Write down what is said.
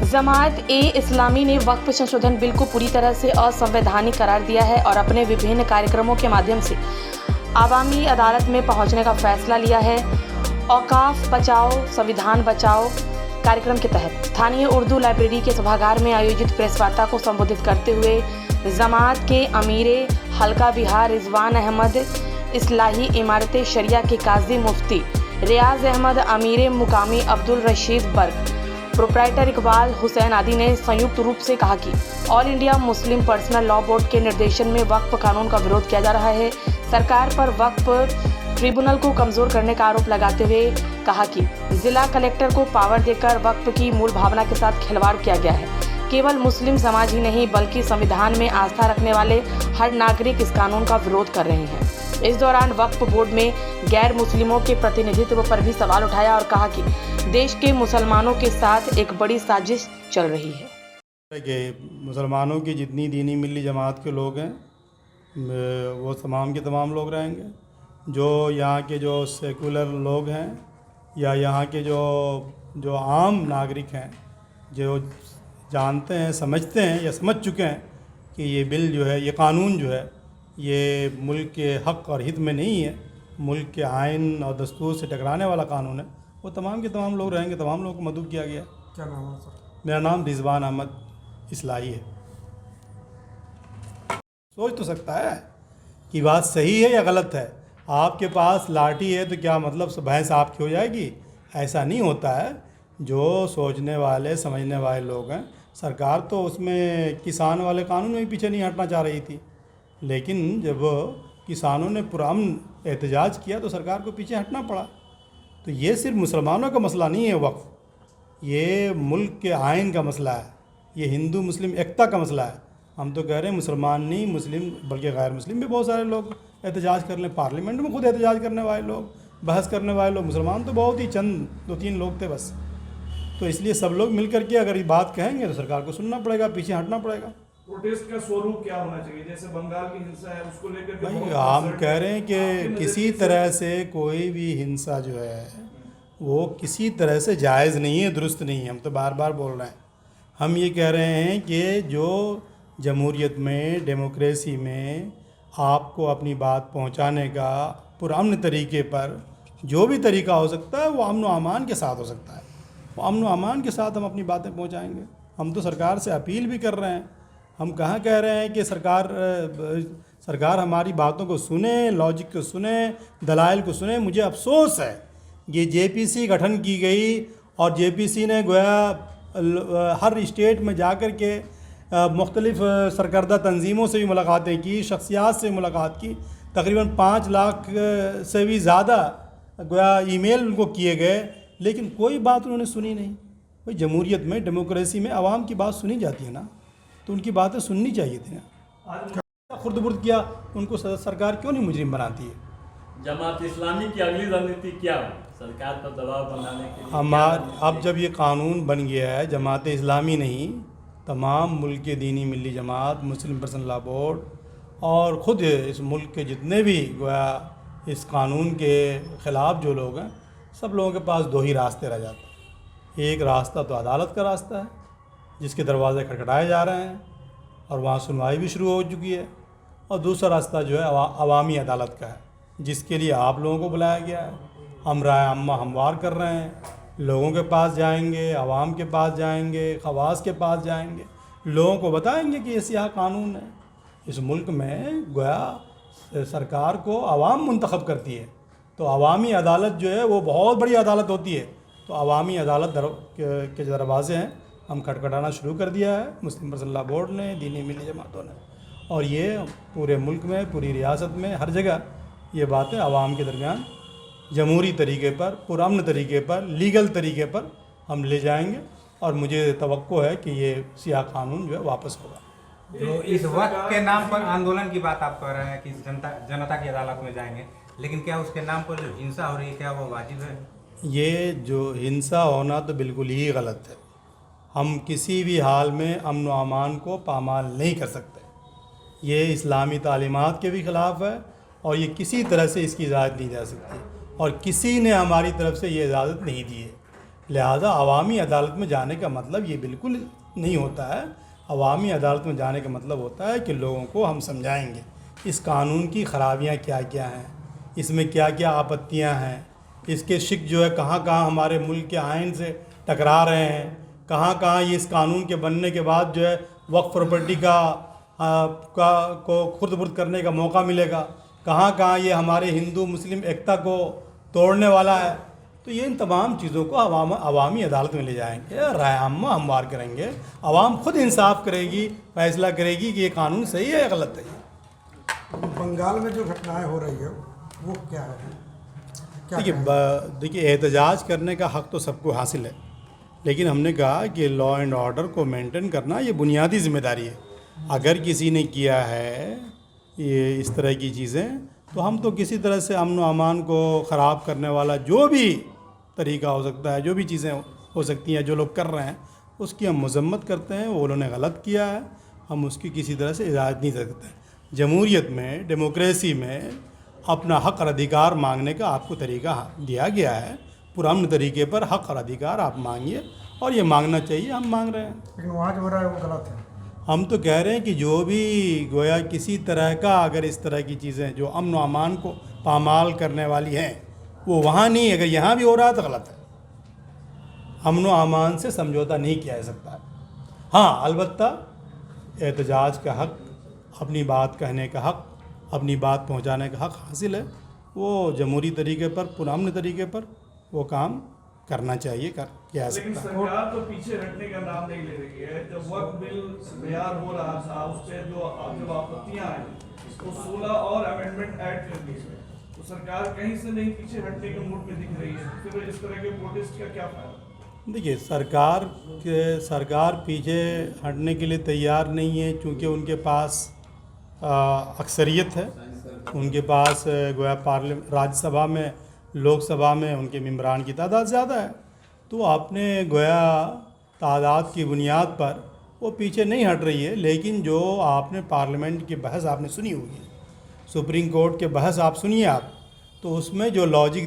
जमात ए इस्लामी ने वक्फ संशोधन बिल को पूरी तरह से असंवैधानिक करार दिया है और अपने विभिन्न कार्यक्रमों के माध्यम से आवामी अदालत में पहुंचने का फैसला लिया है। औकाफ बचाओ संविधान बचाओ कार्यक्रम के तहत स्थानीय उर्दू लाइब्रेरी के सभागार में आयोजित प्रेस वार्ता को संबोधित करते हुए जमात के अमीरे हल्का बिहार रिजवान अहमद, इस्लाही इमारत शरिया के काजी मुफ्ती रियाज अहमद, अमीर मुकामी अब्दुल रशीद बर्ग, प्रोप्राइटर इकबाल हुसैन आदि ने संयुक्त रूप से कहा कि all India Muslim personal law board के निर्देशन में वक्फ कानून का विरोध किया जा रहा है। सरकार पर वक्फ ट्रिब्यूनल को कमज़ोर करने का आरोप लगाते हुए कहा कि जिला कलेक्टर को पावर देकर वक्फ की मूल भावना के साथ खिलवाड़ किया गया है। केवल मुस्लिम समाज ही नहीं बल्कि संविधान में आस्था रखने वाले हर नागरिक इस कानून का विरोध कर रहे हैं। इस दौरान वक्फ बोर्ड में गैर मुस्लिमों के प्रतिनिधित्व पर भी सवाल उठाया और कहा कि देश के मुसलमानों के साथ एक बड़ी साजिश चल रही है कि मुसलमानों की जितनी दीनी मिली जमात के लोग हैं वो तमाम के तमाम लोग रहेंगे। जो यहाँ के जो सेकुलर लोग हैं या यहाँ के जो आम नागरिक हैं, जो जानते हैं, समझते हैं या समझ चुके हैं कि ये बिल जो है, ये कानून जो है, ये मुल्क के हक़ और हित में नहीं है, मुल्क के आइन और दस्तूर से टकराने वाला कानून है, वो तमाम के तमाम लोग रहेंगे। तमाम लोगों को मदद किया गया। क्या नाम है सर? मेरा नाम रिजवान अहमद इस्लाही है। सोच तो सकता है कि बात सही है या गलत है। आपके पास लाठी है तो क्या मतलब भैंस आपकी हो जाएगी? ऐसा नहीं होता है। जो सोचने वाले समझने वाले लोग हैं, सरकार तो उसमें किसान वाले कानून में भी पीछे नहीं हटना चाह रही थी, लेकिन जब किसानों ने पुरअमन एहतजाज किया तो सरकार को पीछे हटना पड़ा। तो ये सिर्फ मुसलमानों का मसला नहीं है वक्फ, ये मुल्क के आइन का मसला है, ये हिंदू मुस्लिम एकता का मसला है। हम तो कह रहे हैं मुसलमान नहीं, मुस्लिम बल्कि गैर मुस्लिम भी बहुत सारे लोग एहतजाज कर लें। पार्लियामेंट में खुद एहतजाज करने वाले लोग, बहस करने वाले लोग, मुसलमान तो बहुत ही चंद 2-3 लोग थे बस। तो इसलिए सब लोग मिल करके अगर ये बात कहेंगे तो सरकार को सुनना पड़ेगा, पीछे हटना पड़ेगा। प्रोटेस्ट का स्वरूप क्या होना चाहिए? जैसे बंगाल की हिंसा है उसको लेकर भाई हम कह रहे हैं कि किसी तरह से कोई भी हिंसा जो है वो किसी तरह से जायज़ नहीं है, दुरुस्त नहीं है। हम तो बार बार बोल रहे हैं। हम ये कह रहे हैं कि जो जमहूरियत में, डेमोक्रेसी में आपको अपनी बात पहुंचाने का पुरअमन तरीके पर जो भी तरीका हो सकता है वो अमन व अमान के साथ हो सकता है। वो अमन व अमान के साथ हम अपनी बातें पहुंचाएंगे। हम तो सरकार से अपील भी कर रहे हैं। हम कहाँ कह रहे हैं कि सरकार हमारी बातों को सुने, लॉजिक को सुने, दलाइल को सुने। मुझे अफसोस है ये जेपीसी गठन की गई और जेपीसी ने गोया हर स्टेट में जा कर के मुख्तलिफ़ सरकर्दा तंजीमों से भी मुलाकातें की, शख्सियात से मुलाकात की। तकरीबन 5 लाख से भी ज़्यादा गोया ईमेल उनको किए गए, लेकिन कोई बात उन्होंने सुनी नहीं। भाई जमहूरियत में, डेमोक्रेसी में आवाम की बात सुनी जाती है ना, तो उनकी बातें सुननी चाहिए थी ना। खुर्द-बुर्द किया उनको सरकार क्यों नहीं मुजरिम बनाती है? जमात इस्लामी की अगली रणनीति क्या है सरकार पर दबाव बनाने के लिए? अब जब ये कानून बन गया है, जमात इस्लामी नहीं, तमाम मुल्क के दीनी मिली जमात, मुस्लिम पर्सनल लॉ बोर्ड और ख़ुद इस मुल्क के जितने भी गोया इस कानून के ख़िलाफ़ जो लोग हैं, सब लोगों के पास 2 ही रास्ते रह जाते हैं। एक रास्ता तो अदालत का रास्ता है जिसके दरवाज़े खटखटाए जा रहे हैं और वहाँ सुनवाई भी शुरू हो चुकी है, और दूसरा रास्ता जो है अवामी अदालत का है, जिसके लिए आप लोगों को बुलाया गया है। हम राय अम्मा हमवार कर रहे हैं, लोगों के पास जाएंगे, आवाम के पास जाएंगे, खवास के पास जाएंगे, लोगों को बताएंगे कि ये सियाह कानून है। इस मुल्क में गोया सरकार को आवाम मुंतखब करती है, तो अवामी अदालत जो है वो बहुत बड़ी अदालत होती है। तो अवामी अदालत के दरवाज़े हैं, हम खटखटाना शुरू कर दिया है मुस्लिम पर्सनल लॉ बोर्ड ने, दीनी मिली जमातों ने, और ये पूरे मुल्क में, पूरी रियासत में, हर जगह ये बातें आवाम के दरमियान जमहूरी तरीके पर, पुरअमन तरीके पर, लीगल तरीके पर हम ले जाएंगे। और मुझे तवक्को है कि ये सियाह कानून जो है वापस होगा। तो इस वक्त के नाम पर आंदोलन की बात आप कर रहे हैं कि जनता की अदालत में जाएंगे, लेकिन क्या उसके नाम पर जो हिंसा हो रही है क्या वो वाजिब है? ये जो हिंसा होना तो बिल्कुल ही गलत है। हम किसी भी हाल में अमन व अमान को पामाल नहीं कर सकते। ये इस्लामी तालीमात के भी ख़िलाफ़ है और ये किसी तरह से इसकी इजाज़त नहीं जा सकती, और किसी ने हमारी तरफ से ये इजाज़त नहीं दी है। लिहाजा अवामी अदालत में जाने का मतलब ये बिल्कुल नहीं होता है। अवामी अदालत में जाने का मतलब होता है कि लोगों को हम समझाएंगे इस कानून की खराबियाँ क्या क्या हैं, इसमें क्या क्या आपत्तियाँ हैं, इसके शिक जो है कहाँ कहाँ हमारे मुल्क के आइन से टकरा रहे हैं, कहाँ कहाँ ये इस कानून के बनने के बाद जो है वक्फ प्रॉपर्टी को खुर्द-बुर्द करने का मौका मिलेगा, कहाँ कहाँ ये हमारे हिंदू मुस्लिम एकता को तोड़ने वाला है। तो ये इन तमाम चीज़ों को अवामी अदालत में ले जाएंगे, राय आम्मा हमवार करेंगे, आवाम खुद इंसाफ करेगी, फैसला करेगी कि ये कानून सही है या गलत है। बंगाल में जो घटनाएं हो रही है वो क्या है? देखिए एहतजाज करने का हक़ तो सबको हासिल है, लेकिन हमने कहा कि लॉ एंड ऑर्डर को मेंटेन करना ये बुनियादी ज़िम्मेदारी है। अगर किसी ने किया है ये इस तरह की चीज़ें तो हम तो किसी तरह से अमन व अमान को ख़राब करने वाला जो भी तरीका हो सकता है, जो भी चीज़ें हो सकती हैं, जो लोग कर रहे हैं उसकी हम मज़म्मत करते हैं। वो उन्होंने गलत किया है, हम उसकी किसी तरह से इजाज़त नहीं दे सकते। जमहूरियत में, डेमोक्रेसी में अपना हक़ और अधिकार मांगने का आपको तरीका दिया गया है। पुरअमन तरीके पर हक़ और अधिकार आप मांगिए और ये मांगना चाहिए, हम मांग रहे हैं। लेकिन वहाँ जो हो रहा है वो गलत है। हम तो कह रहे हैं कि जो भी गोया किसी तरह का अगर इस तरह की चीज़ें जो अमन व अमान को पामाल करने वाली हैं वो वहाँ नहीं, अगर यहाँ भी हो रहा है तो गलत है। अमन व अमान से समझौता नहीं किया जा सकता है। हाँ, अलबत्ता एहतजाज का हक़, अपनी बात कहने का हक़, अपनी बात पहुँचाने का हक़ हासिल है। वो जमहूरी तरीके पर, पुरअमन तरीके पर वो काम करना चाहिए, किया जा लेकिन सकता है। सरकार तो पीछे हटने का नाम नहीं ले रही है। जब वक्त बिल तैयार हो रहा था उस पर जो आपत्तियां आई तो 16 और अमेंडमेंट ऐड कर दी गई, तो सरकार कहीं से नहीं पीछे हटने के मूड में दिख रही है। फिर इस तरह के प्रोटेस्ट का क्या फायदा? देखिए सरकार पीछे हटने के लिए तैयार नहीं है, क्योंकि उनके पास अक्सरियत है, उनके पास गोया पार्लियामेंट, राज्यसभा में, लोकसभा में उनके मेंबरान की तादाद ज़्यादा है। तो आपने गोया तादाद की बुनियाद पर वो पीछे नहीं हट रही है। लेकिन जो आपने पार्लियामेंट की बहस आपने सुनी होगी, सुप्रीम कोर्ट के बहस आप सुनिए आप, तो उसमें जो लॉजिक